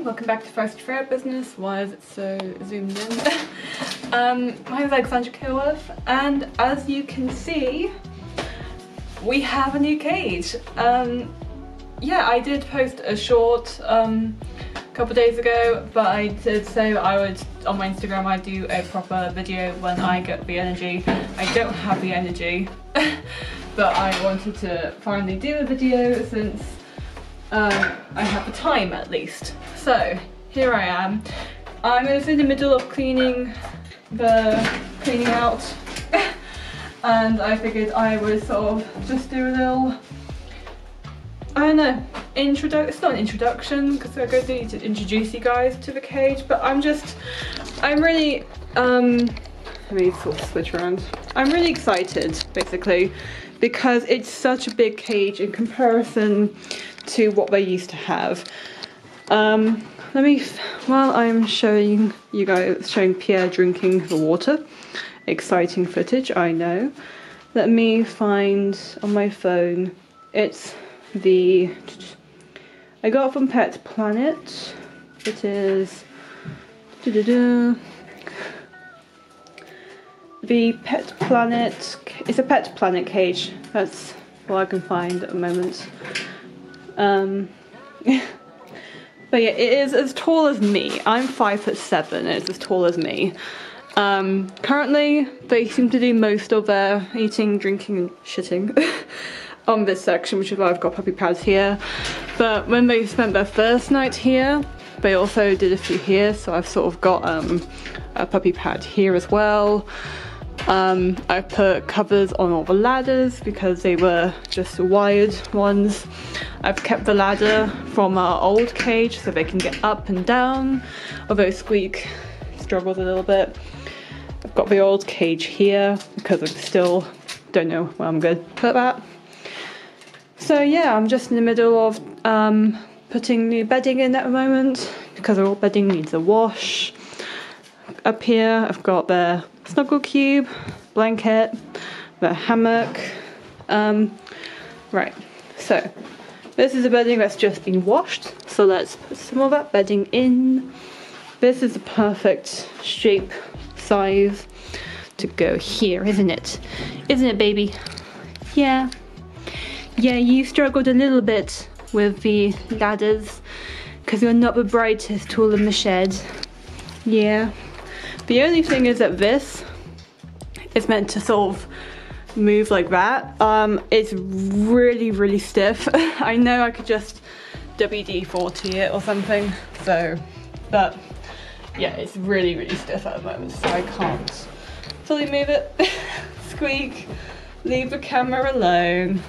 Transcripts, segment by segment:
welcome back to Ferret Business. Why is it so zoomed in? My name is Alexandra Kilworth, and as you can see, we have a new cage. Yeah, I did post a short a couple days ago, but I did say that I would, on my Instagram, I'd do a proper video when I get the energy. I don't have the energy, but I wanted to finally do a video since I have the time at least. So here I am. I'm in the middle of cleaning out and I figured I would sort of just do a little, I don't know, it's not an introduction because I don't need to introduce you guys to the cage, but I'm really, let me sort of switch around. I'm really excited basically because it's such a big cage in comparison to what they used to have. While I'm showing Pierre drinking the water, exciting footage, I know. Let me find on my phone, it's I got it from Pet Planet. It is the Pet Planet, it's a Pet Planet cage. That's all I can find at the moment. But yeah, it is as tall as me. I'm 5'7", and it's as tall as me. Currently, they seem to do most of their eating, drinking, and shitting on this section, which is why I've got puppy pads here. But when they spent their first night here, they also did a few here, so I've sort of got a puppy pad here as well. I put covers on all the ladders because they were just wired ones. I've kept the ladder from our old cage so they can get up and down, although Squeak struggles a little bit. I've got the old cage here because I still don't know where I'm going to put that. So yeah, I'm just in the middle of putting new bedding in at the moment because our old bedding needs a wash. Up here I've got the snuggle cube, blanket, the hammock. Right, so this is the bedding that's just been washed, so let's put some of that bedding in. This is the perfect shape, size to go here, isn't it? Isn't it, baby? Yeah. Yeah, you struggled a little bit with the ladders because you're not the brightest tool in the shed. Yeah. The only thing is that this is meant to sort of move like that. It's really, really stiff. I know I could just WD-40 it or something, so, but yeah, it's really, really stiff at the moment, so I can't fully move it. Squeak, leave the camera alone.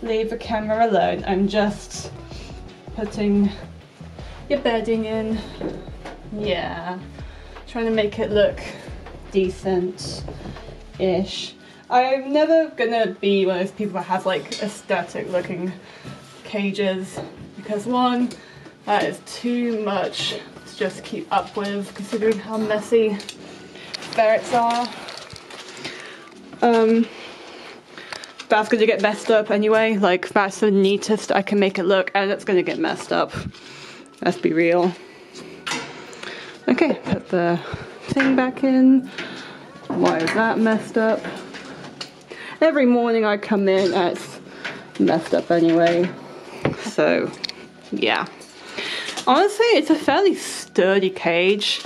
Leave the camera alone. I'm just putting your bedding in. Yeah. Trying to make it look decent-ish. I'm never gonna be one of those people that has like aesthetic looking cages because one, that is too much to just keep up with considering how messy ferrets are. That's gonna get messed up anyway, like that's the neatest I can make it look and it's gonna get messed up. Let's be real. Okay, put the thing back in. Why is that messed up? Every morning I come in and it's messed up anyway. So, yeah. Honestly, it's a fairly sturdy cage.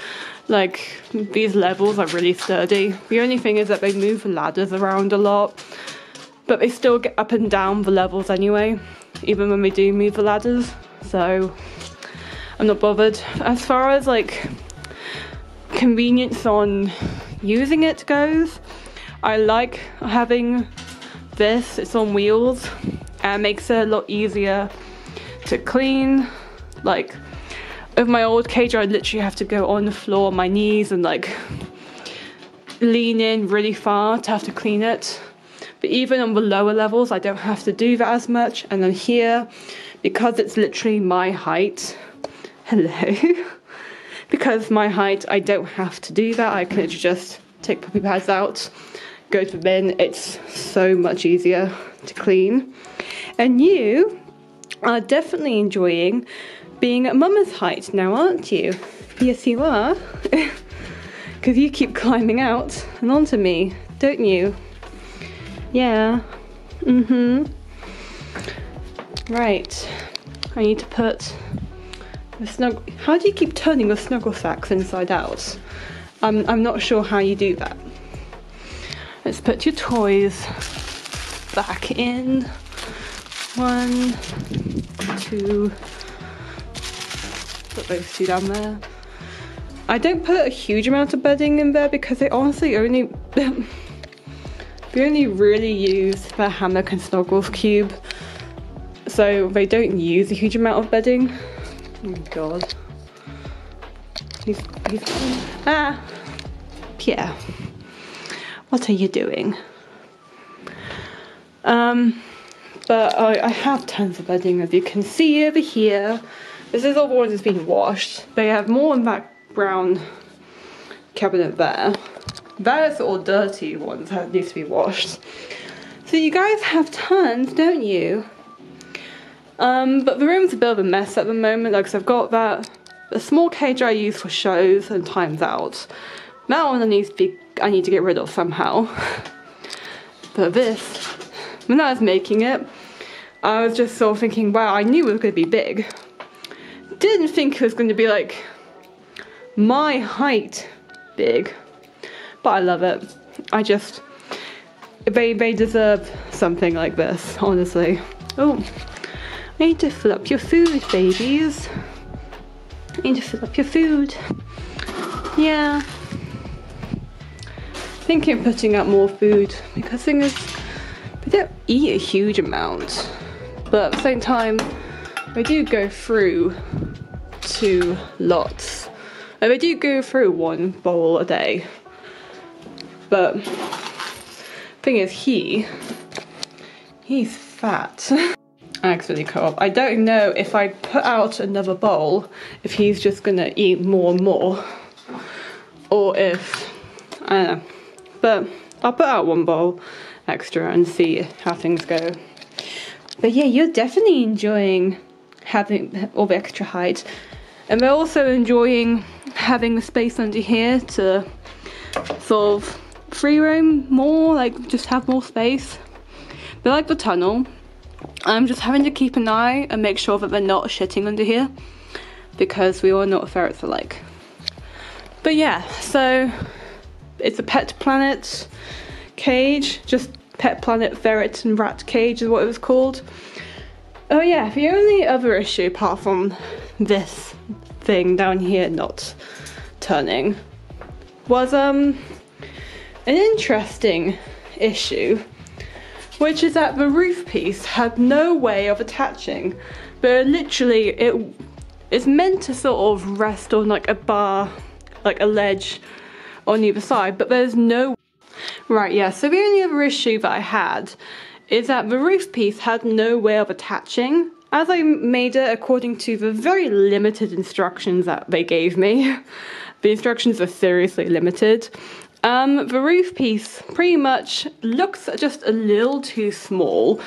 Like, these levels are really sturdy. The only thing is that they move the ladders around a lot, but they still get up and down the levels anyway, even when we do move the ladders. So, I'm not bothered. As far as like convenience on using it goes, I like having this. It's on wheels and it makes it a lot easier to clean. Like with my old cage, I'd literally have to go on the floor on my knees and like lean in really far to have to clean it. But even on the lower levels, I don't have to do that as much. And then here, because it's literally my height, hello. Because my height, I don't have to do that. I can literally just take puppy pads out, go to the bin. It's so much easier to clean. And you are definitely enjoying being at Mama's height now, aren't you? Yes, you are. Because you keep climbing out and onto me, don't you? Yeah. Right. I need to put the snuggle. How do you keep turning the snuggle sacks inside out? I'm not sure how you do that. Let's put your toys back in. 1, 2. Put those 2 down there. I don't put a huge amount of bedding in there because they honestly only we only really use the hammock and snuggles cube, so they don't use a huge amount of bedding. Oh god. He's Pierre, what are you doing? But I have tons of bedding, as you can see over here. This is all the one that's been washed. They have more in that brown cabinet there. That is all dirty ones that needs to be washed. So you guys have tons, don't you? But the room's a bit of a mess at the moment. Like, so I've got a small cage I use for shows and times out. That one I need to get rid of somehow. But this, when I was making it, I was just sort of thinking, wow, I knew it was going to be big. Didn't think it was going to be like my height big. But I love it. They deserve something like this, honestly. Oh, I need to fill up your food, babies. I need to fill up your food. Yeah. Thinking of putting out more food, because the thing is, they don't eat a huge amount. But at the same time, they do go through 2 lots. And they do go through 1 bowl a day. But thing is, he's fat. I accidentally cut off. I don't know if I put out another bowl, if he's just gonna eat more and more, or if, I don't know. But I'll put out 1 bowl extra and see how things go. But yeah, you're definitely enjoying having all the extra height. And we're also enjoying having the space under here to sort of free roam more, like just have more space. They like the tunnel. I'm just having to keep an eye and make sure that they're not shitting under here, because we all know what ferrets are like. But yeah, so it's a Pet Planet cage, just Pet Planet Ferret and Rat Cage is what it was called. Oh yeah, the only other issue apart from this thing down here not turning was an interesting issue, which is that the roof piece had no way of attaching, but literally it's meant to sort of rest on like a bar, like a ledge on either side, but there's no. Right, yeah, so the only other issue that I had is that the roof piece had no way of attaching, as I made it according to the very limited instructions that they gave me. The instructions are seriously limited. The roof piece pretty much looks just a little too small,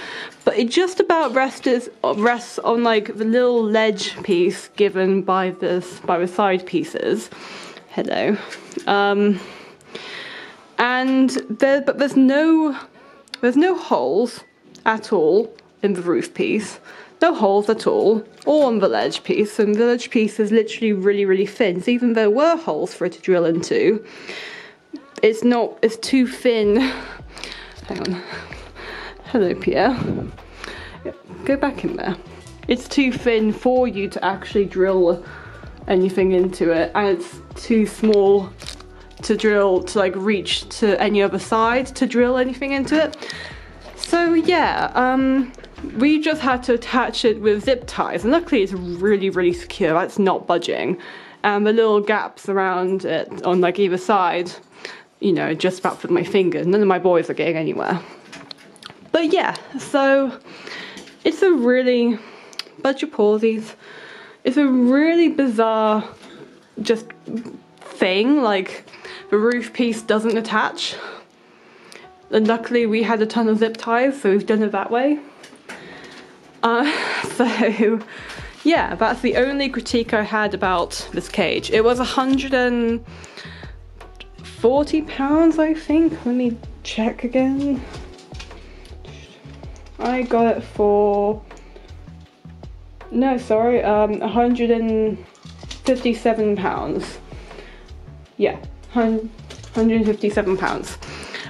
but it just about rests on like the little ledge piece given by the side pieces. Hello. And there's no holes at all in the roof piece. No holes at all, or on the ledge piece, and the ledge piece is literally really thin. So even there were holes for it to drill into, it's too thin. Hang on. Hello, Pierre. Go back in there. It's too thin for you to actually drill anything into it, and it's too small to drill to like reach to any other side to drill anything into it. So yeah, we just had to attach it with zip ties, and luckily it's really secure. It's not budging, and the little gaps around it on like either side, you know, just about with my fingers. None of my boys are getting anywhere. But yeah, so it's a really, budge your pausies, it's a really bizarre just thing. Like, the roof piece doesn't attach, and luckily we had a ton of zip ties, so we've done it that way. So yeah, that's the only critique I had about this cage. It was £140, I think. Let me check again. I got it for, no, sorry, £157. Yeah, £157.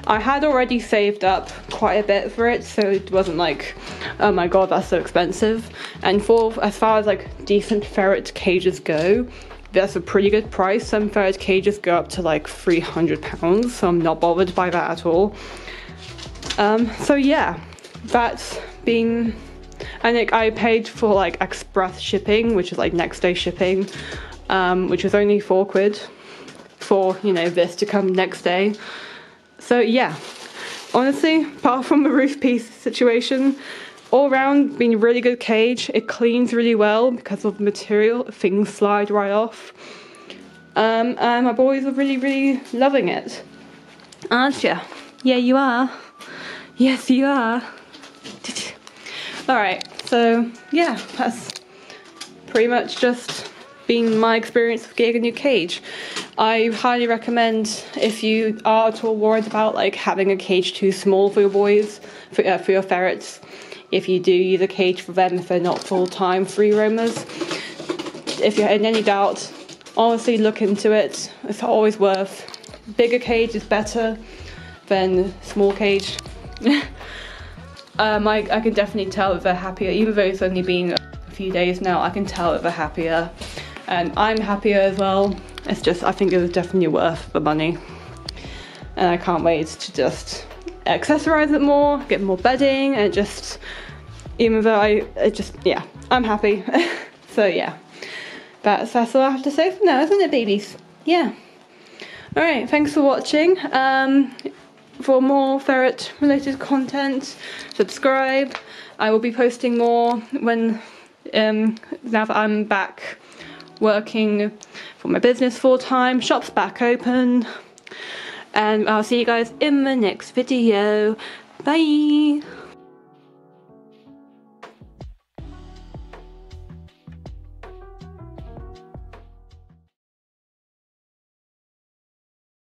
I had already saved up quite a bit for it, so it wasn't like, oh my god, that's so expensive. And for as far as like decent ferret cages go, that's a pretty good price. Some ferret cages go up to like £300, so I'm not bothered by that at all. So yeah, that's been, and like, I paid for like express shipping, which is like next day shipping, which was only £4 for, you know, this to come next day. So yeah, honestly, apart from the roof piece situation, all around been a really good cage. It cleans really well because of the material, things slide right off. And my boys are really loving it. Aren't you? Yeah, you are. Yes, you are. Alright, so yeah, that's pretty much just been my experience of getting a new cage. I highly recommend, if you are at all worried about like having a cage too small for your boys, for your ferrets, if you do use a cage for them if they're not full-time free roamers, if you're in any doubt, honestly look into it. It's always worth. Bigger cage is better than small cage. I can definitely tell that they're happier, even though it's only been a few days now. I can tell that they're happier, and I'm happier as well. It's just, I think it was definitely worth the money, and I can't wait to just accessorize it more, get more bedding, and just, even though yeah, I'm happy. So yeah, that's all I have to say for now, isn't it, babies? Yeah. Alright, thanks for watching. For more ferret related content, subscribe. I will be posting more when now that I'm back working for my business full time. Shop's back open, and I'll see you guys in the next video. Bye.